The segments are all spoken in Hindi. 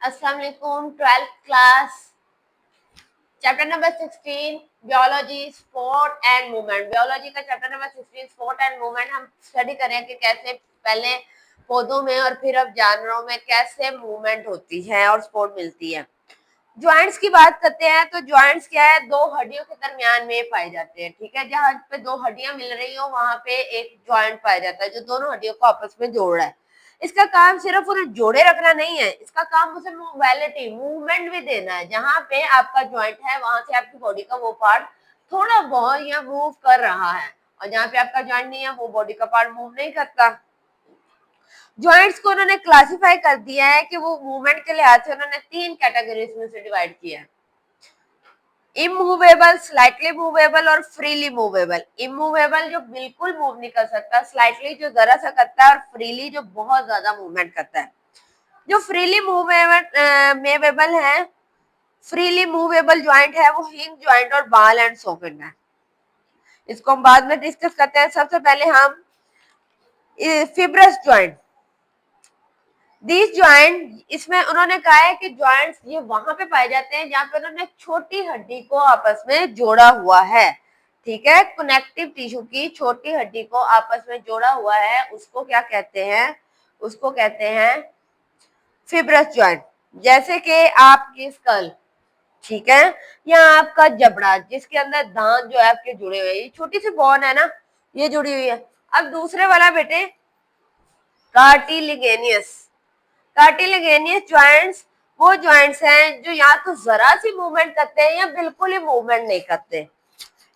अस्सलाम वालेकुम 12th class chapter number 16 biology sport and movement. Biology का chapter number 16 sport and movement हम स्टडी करें कि कैसे पहले पौधों में और फिर अब जानवरों में कैसे मूवमेंट होती है और स्पोर्ट मिलती है। ज्वाइंट्स की बात करते हैं तो ज्वाइंट्स क्या है, दो हड्डियों के दरमियान में पाए जाते हैं। ठीक है, जहां पे दो हड्डियां मिल रही हो वहां पे एक ज्वाइंट पाया जाता है जो दोनों हड्डियों को आपस में जोड़ रहा है। इसका काम सिर्फ उन्हें जोड़े रखना नहीं है, इसका काम उसे मोबिलिटी मूवमेंट भी देना है। जहां पे आपका ज्वाइंट है वहां से आपकी बॉडी का वो पार्ट थोड़ा बहुत या मूव कर रहा है, और जहाँ पे आपका ज्वाइंट नहीं है वो बॉडी का पार्ट मूव नहीं करता। ज्वाइंट्स को उन्होंने क्लासिफाई कर दिया है कि वो मूवमेंट के लिहाज से उन्होंने तीन कैटेगरीज में से डिवाइड किया है। इमूवेबल, स्लाइटली मूवेबल और फ्रीली मूवेबल। इमूवेबल जो बिल्कुल मूव नहीं कर सकता, स्लाइटली जो जरा सा करता है, और फ्रीली जो बहुत ज्यादा मूवमेंट करता है। जो फ्रीली मूवेबल है, फ्रीली मूवेबल ज्वाइंट है वो हिंज ज्वाइंट और बाल एंड सॉकेट है। इसको हम बाद में डिस्कस करते हैं। सबसे पहले हम फिब्रस ज्वाइंट, दिस ज्वाइंट, इसमें उन्होंने कहा है कि ज्वाइंट्स ये वहां पे पाए जाते हैं जहां पे उन्होंने छोटी हड्डी को आपस में जोड़ा हुआ है। ठीक है, कनेक्टिव टिश्यू की छोटी हड्डी को आपस में जोड़ा हुआ है, उसको क्या कहते हैं? उसको कहते हैं फिब्रस ज्वाइंट। जैसे कि आपकी स्कल, ठीक है, या आपका जबड़ा जिसके अंदर दांत जो है आपके जुड़े हुए हैं, ये छोटी सी बोन है ना, ये जुड़ी हुई है। अब दूसरे वाला बेटे कार्टिलिगेनियस, कार्टिलेगेनियस ज्वाइंट्स वो ज्वाइंट्स हैं जो या तो जरा सी मूवमेंट करते हैं या बिल्कुल ही मूवमेंट नहीं करते।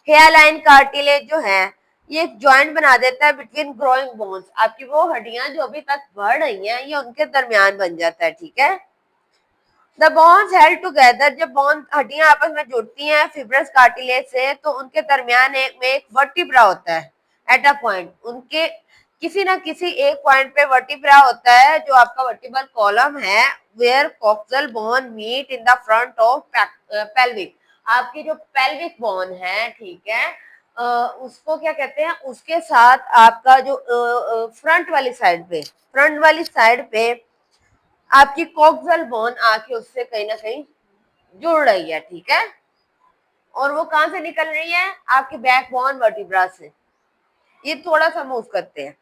हेयरलाइन कार्टिलेज जो है ये एक ज्वाइंट बना देता है बिटवीन ग्रोइंग बोन्स। आपकी वो हड्डियां जो अभी तक बढ़ रही हैं ये उनके दरमियान बन जाता है। ठीक है, द बोन्स हेल्ड टुगेदर, जब बोन हड्डियां आपस में जुड़ती हैं फिब्रस कार्टिलेज से तो उनके दरमियान एक वर्टिब्रा होता है एट अ पॉइंट। उनके किसी ना किसी एक पॉइंट पे वर्टिब्रा होता है जो आपका वर्टिब्रल कॉलम है, where coxal bone meet in the front of pelvic. आपकी जो पेल्विक बोन है, ठीक है, उसको क्या कहते हैं, उसके साथ आपका जो फ्रंट वाली साइड पे आपकी कॉक्सल बोन आके उससे कहीं ना कहीं जुड़ रही है। ठीक है, और वो कहां से निकल रही है? आपके बैक बोन वर्टिब्रा से। ये थोड़ा सा मूव करते हैं।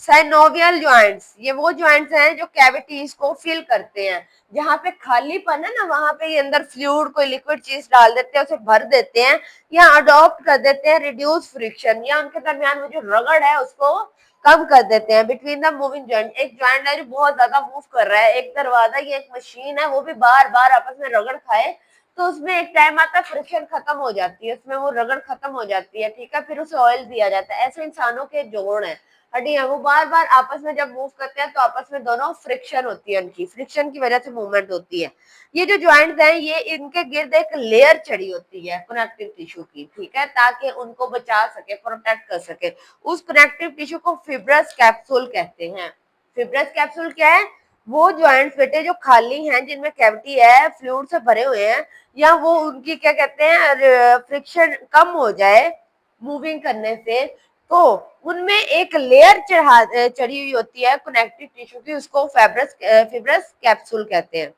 साइनोवियल ज्वाइंट्स, ये वो ज्वाइंट्स हैं जो कैविटीज को फिल करते हैं। जहां पे खालीपन है ना वहां पे ये अंदर फ्लूइड कोई लिक्विड चीज डाल देते हैं, उसे भर देते हैं या अडॉप्ट कर देते हैं रिड्यूस फ्रिक्शन, या उनके दरमियान वो जो रगड़ है उसको कम कर देते हैं बिटवीन द मूविंग ज्वाइंट। एक ज्वाइंट है जो बहुत ज्यादा मूव कर रहा है, एक दरवाजा या एक मशीन है वो भी बार बार आपस में रगड़ खाए तो उसमें एक टाइम आता है फ्रिक्शन खत्म हो जाती है, उसमें वो रगड़ खत्म हो जाती है। ठीक है, फिर उसे ऑयल दिया जाता है। ऐसे इंसानों के जोड़ है, हड्डियां, वो बार बार आपस में जब मूव करते हैं तो आपस में दोनों फ्रिक्शन होती है, उनकी फ्रिक्शन की वजह से मूवमेंट होती है। ये जो ज्वाइंट्स हैं ये इनके गिर्द एक लेयर चढ़ी होती है कनेक्टिव टिश्यू की, ठीक है, ताकि उनको बचा सके, प्रोटेक्ट कर सके। उस कनेक्टिव टिश्यू को फिब्रस कैप्सूल कहते हैं। फिब्रस कैप्सूल क्या है? वो ज्वाइंट्स बेटे जो खाली हैं, जिनमें कैविटी है, फ्लूइड से भरे हुए हैं, या वो उनकी क्या कहते हैं फ्रिक्शन कम हो जाए मूविंग करने से, तो उनमें एक लेयर चढ़ी हुई होती है कनेक्टिव टिश्यू की, उसको फिब्रस कैप्सूल कहते हैं।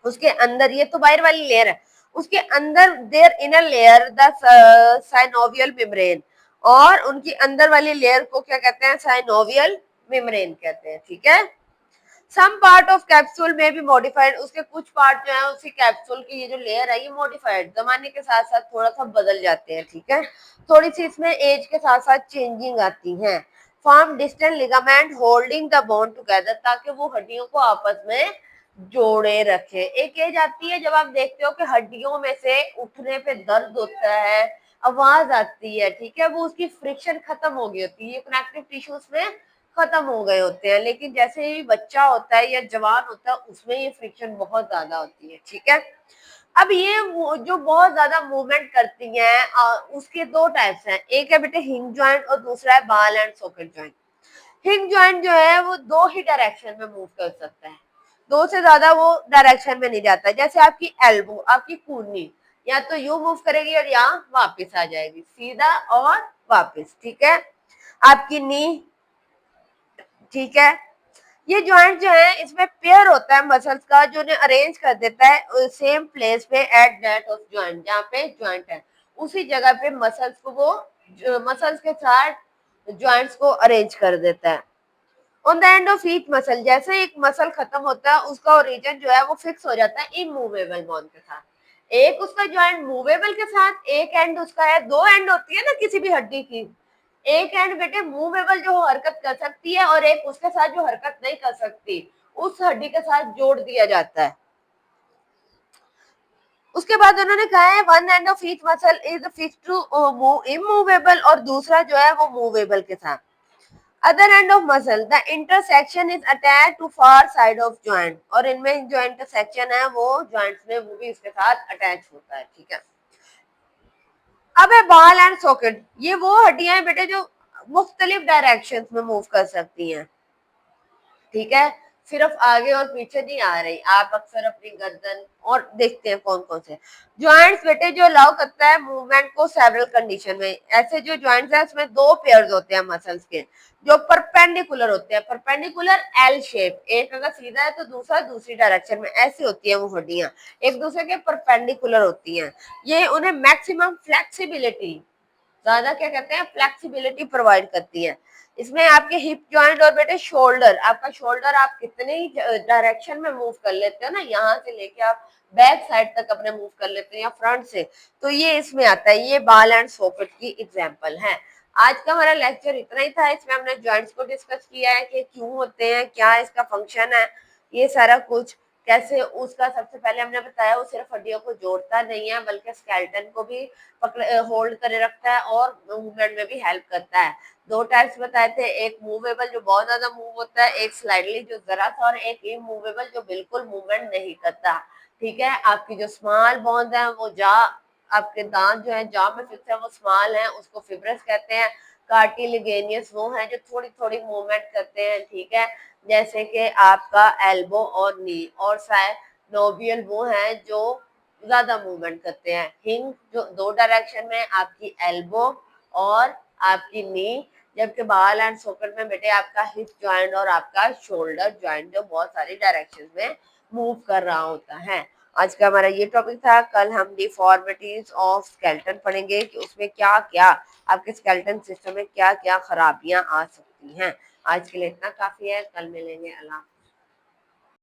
उसके अंदर, ये तो बाहर वाली लेयर है, उसके अंदर their inner layer the synovial membrane, और उनकी अंदर वाली लेयर को क्या कहते हैं? साइनोवियल मेम्ब्रेन कहते हैं। ठीक है, सम पार्ट ऑफ कैप्सूल में भी मॉडिफाइड, उसके कुछ पार्ट जो है उसी कैप्सूल की ये जो लेयर है ये मॉडिफाइड जमाने के साथ साथ थोड़ा सा बदल जाते हैं। ठीक है, थोड़ी सी इसमें एज के साथ साथ चेंजिंग आती है। Form distant ligament holding the bone together, ताकि वो हड्डियों को आपस में जोड़े रखे। एक एज आती है जब आप देखते हो कि हड्डियों में से उठने पे दर्द होता है, आवाज आती है, ठीक है, वो उसकी फ्रिक्शन खत्म हो गई होती है, कनेक्टिव टिश्यूज में खत्म हो गए होते हैं। लेकिन जैसे ही बच्चा होता है या जवान होता है उसमें ये फ्रिक्शन बहुत ज्यादा होती है। ठीक है, अब ये जो बहुत ज्यादा मूवमेंट करती हैं उसके दो टाइप्स हैं, एक है बेटे हिंग ज्वाइंट और दूसरा है बाल एंड सॉकेट ज्वाइंट। हिंग ज्वाइंट जो है वो दो ही डायरेक्शन में मूव कर सकता है, दो से ज्यादा वो डायरेक्शन में नहीं जाता। जैसे आपकी एल्बो, आपकी कूहनी या तो यू मूव करेगी और यहाँ वापस आ जाएगी, सीधा और वापस। ठीक है, आपकी नी, ठीक है, ये ज्वाइंट जो है इसमें पेयर होता है मसल्स का जो उन्हें अरेंज कर देता है सेम प्लेस पे एट दैट ऑफ ज्वाइंट, जहाँ पे ज्वाइंट है उसी जगह पे मसल्स को वो मसल्स के साथ ज्वाइंट्स को अरेंज कर देता है। On the end of each muscle, जैसे एक मसल खत्म होता है उसका ओरिजिन जो है वो फिक्स हो जाता है इमूवेबल बोन के साथ। एक उसका ज्वाइंट मूवेबल के साथ, एक एंड उसका है, दो एंड होती है ना किसी भी हड्डी की, एक एंड बेटे मूवेबल जो हरकत कर सकती है और एक उसके साथ जो हरकत नहीं कर सकती, उस हड्डी के साथ जोड़ दिया जाता है। उसके बाद उन्होंने कहा है one end of each muscle is fix to immovable, और दूसरा जो है वो मूवेबल के साथ। Other end of muscle the intersection is attach to far side of joint, और इनमें जो इंटरसेक्शन है वो ज्वाइंट्स में वो भी इसके साथ अटैच होता है। ठीक है, अब है बॉल एंड सॉकेट। ये वो हड्डियां हैं बेटे जो मुख्तलिफ डायरेक्शंस में मूव कर सकती हैं। ठीक है, सिर्फ आगे और पीछे नहीं आ रही, आप अक्सर अपनी गर्दन और देखते हैं कौन कौन से ज्वाइंट्स बेटे जो अलाउ करता है मूवमेंट को सेवरल कंडीशन में। ऐसे जो ज्वाइंट्स हैं उसमें दो पेयर्स होते हैं मसल्स के जो परपेंडिकुलर होते हैं, परपेंडिकुलर एल शेप, एक अगर सीधा है तो दूसरा दूसरी डायरेक्शन में, ऐसी होती है वो हड्डियां, एक दूसरे के परपेंडिकुलर होती हैं। ये उन्हें मैक्सिमम फ्लेक्सिबिलिटी, ज्यादा क्या कहते हैं, फ्लेक्सिबिलिटी प्रोवाइड करती है। इसमें आपके हिप जॉइंट और बेटे शोल्डर, आपका शोल्डर आप कितने ही डायरेक्शन में मूव कर लेते हो ना, यहाँ से लेके आप बैक साइड तक अपने मूव कर लेते हैं या फ्रंट से, तो ये इसमें आता है। ये बॉल एंड सॉकेट की एग्जांपल है। आज का हमारा लेक्चर इतना ही था, इसमें हमने जॉइंट्स को डिस्कस किया है कि क्यों होते हैं, क्या इसका फंक्शन है, ये सारा कुछ कैसे। उसका सबसे पहले हमने बताया वो सिर्फ हड्डियों को जोड़ता नहीं है बल्कि स्केलेटन को भी पकड़ होल्ड करे रखता है और मूवमेंट में भी हेल्प करता है। दो टाइप्स बताए थे, एक मूवेबल जो बहुत ज्यादा मूव होता है, एक स्लाइडली जो जरा सा, और एक इमूवेबल जो बिल्कुल मूवमेंट नहीं करता। ठीक है, आपकी जो स्मॉल बोन्स है वो जा, आपके दांत जो है जॉ में फिक्स है वो स्मॉल है, उसको फिब्रस कहते हैं। कार्टिलिगेनियस वो है जो थोड़ी थोड़ी मूवमेंट करते हैं। ठीक है, जैसे कि आपका एल्बो और नी, और साइनोवियल वो है जो ज्यादा मूवमेंट करते हैं। हिंग जो दो डायरेक्शन में, आपकी एल्बो और आपकी नी, जबकि बॉल एंड सॉकेट में बेटे आपका हिप जॉइंट और आपका शोल्डर जॉइंट जो बहुत सारी डायरेक्शन में मूव कर रहा होता है। आज का हमारा ये टॉपिक था। कल हम डिफॉर्मिटीज ऑफ स्केलेटन पढ़ेंगे कि उसमें क्या क्या आपके स्केलेटन सिस्टम में क्या क्या खराबियां आ सकती हैं। आज के लिए इतना काफी है, कल मिलेंगे। अल्लाह।